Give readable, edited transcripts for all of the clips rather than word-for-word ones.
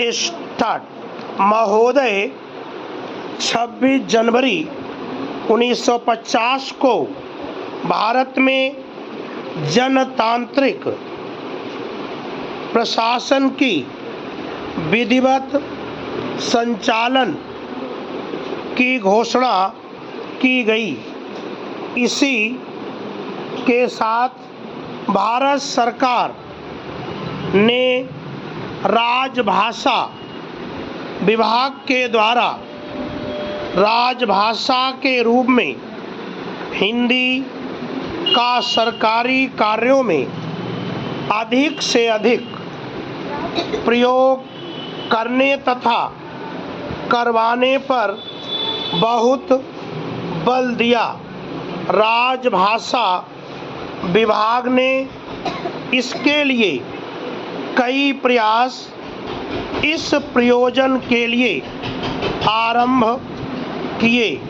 Start महोदय 26 जनवरी 1950 को भारत में जनतांत्रिक प्रशासन की विधिवत संचालन की घोषणा की गई। इसी के साथ भारत सरकार ने राजभाषा विभाग के द्वारा राजभाषा के रूप में हिंदी का सरकारी कार्यों में अधिक से अधिक प्रयोग करने तथा करवाने पर बहुत बल दिया। राजभाषा विभाग ने इसके लिए कई प्रयास इस प्रयोजन के लिए आरंभ किए,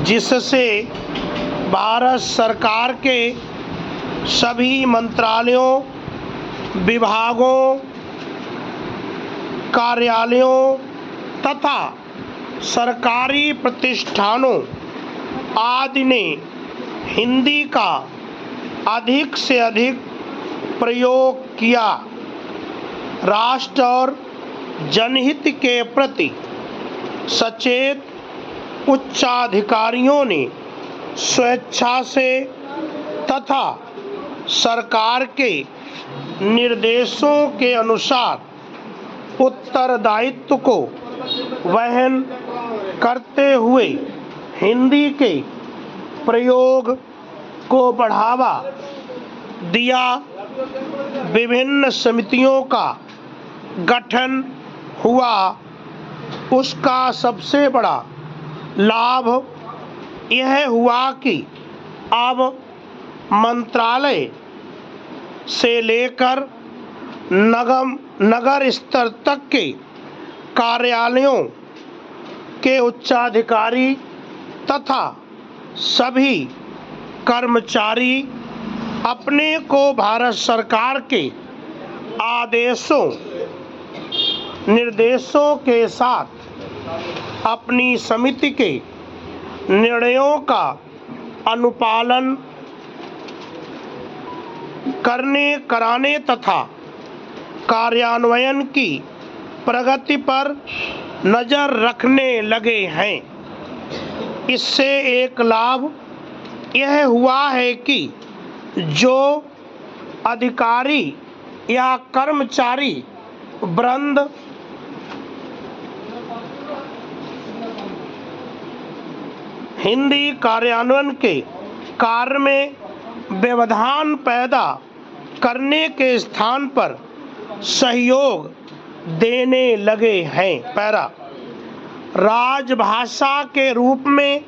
जिससे भारत सरकार के सभी मंत्रालयों, विभागों, कार्यालयों तथा सरकारी प्रतिष्ठानों आदि ने हिंदी का अधिक से अधिक प्रयोग किया। राष्ट्र और जनहित के प्रति सचेत उच्चाधिकारियों ने स्वेच्छा से तथा सरकार के निर्देशों के अनुसार उत्तरदायित्व को वहन करते हुए हिंदी के प्रयोग को बढ़ावा दिया। विभिन्न समितियों का गठन हुआ। उसका सबसे बड़ा लाभ यह हुआ कि अब मंत्रालय से लेकर नगर स्तर तक के कार्यालयों के उच्चाधिकारी तथा सभी कर्मचारी अपने को भारत सरकार के आदेशों निर्देशों के साथ अपनी समिति के निर्णयों का अनुपालन कराने तथा कार्यान्वयन की प्रगति पर नजर रखने लगे हैं। इससे एक लाभ यह हुआ है कि जो अधिकारी या कर्मचारी वृंद हिंदी कार्यान्वयन के कार्य में व्यवधान पैदा करने के स्थान पर सहयोग देने लगे हैं। पैरा राजभाषा के रूप में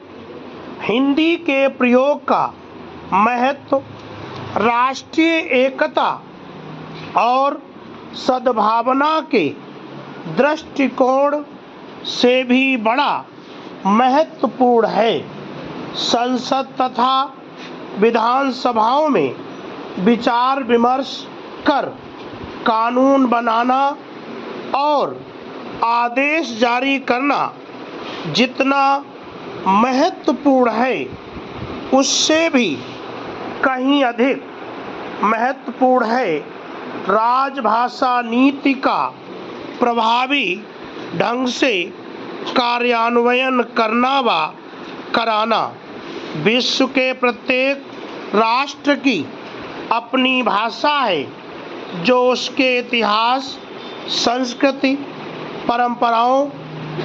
हिंदी के प्रयोग का महत्व राष्ट्रीय एकता और सद्भावना के दृष्टिकोण से भी बड़ा महत्वपूर्ण है। संसद तथा विधानसभाओं में विचार विमर्श कर कानून बनाना और आदेश जारी करना जितना महत्वपूर्ण है, उससे भी कहीं अधिक महत्वपूर्ण है राजभाषा नीति का प्रभावी ढंग से कार्यान्वयन करना व कराना। विश्व के प्रत्येक राष्ट्र की अपनी भाषा है, जो उसके इतिहास, संस्कृति, परंपराओं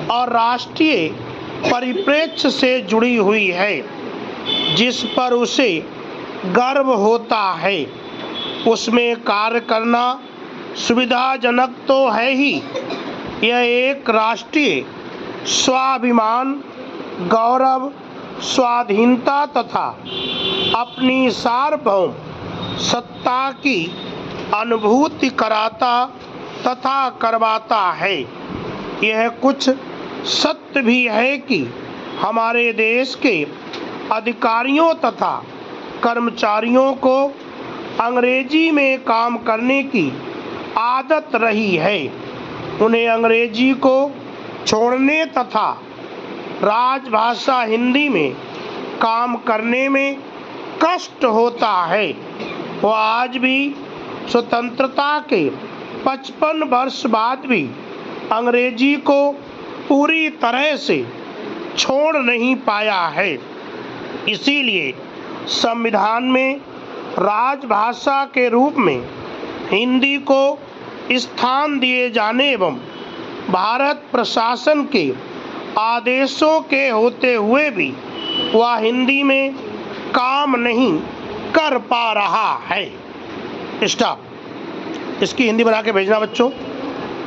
और राष्ट्रीय परिप्रेक्ष्य से जुड़ी हुई है, जिस पर उसे गर्व होता है। उसमें कार्य करना सुविधाजनक तो है ही, यह एक राष्ट्रीय स्वाभिमान, गौरव, स्वाधीनता तथा अपनी सार्वभौम सत्ता की अनुभूति कराता तथा करवाता है। यह कुछ सत्य भी है कि हमारे देश के अधिकारियों तथा कर्मचारियों को अंग्रेजी में काम करने की आदत रही है। उन्हें अंग्रेजी को छोड़ने तथा राजभाषा हिंदी में काम करने में कष्ट होता है। वह आज भी स्वतंत्रता के 55 वर्ष बाद भी अंग्रेजी को पूरी तरह से छोड़ नहीं पाया है। इसीलिए संविधान में राजभाषा के रूप में हिंदी को स्थान दिए जाने एवं भारत प्रशासन के आदेशों के होते हुए भी वह हिंदी में काम नहीं कर पा रहा है। स्टॉप। इसकी हिंदी बना के भेजना बच्चों।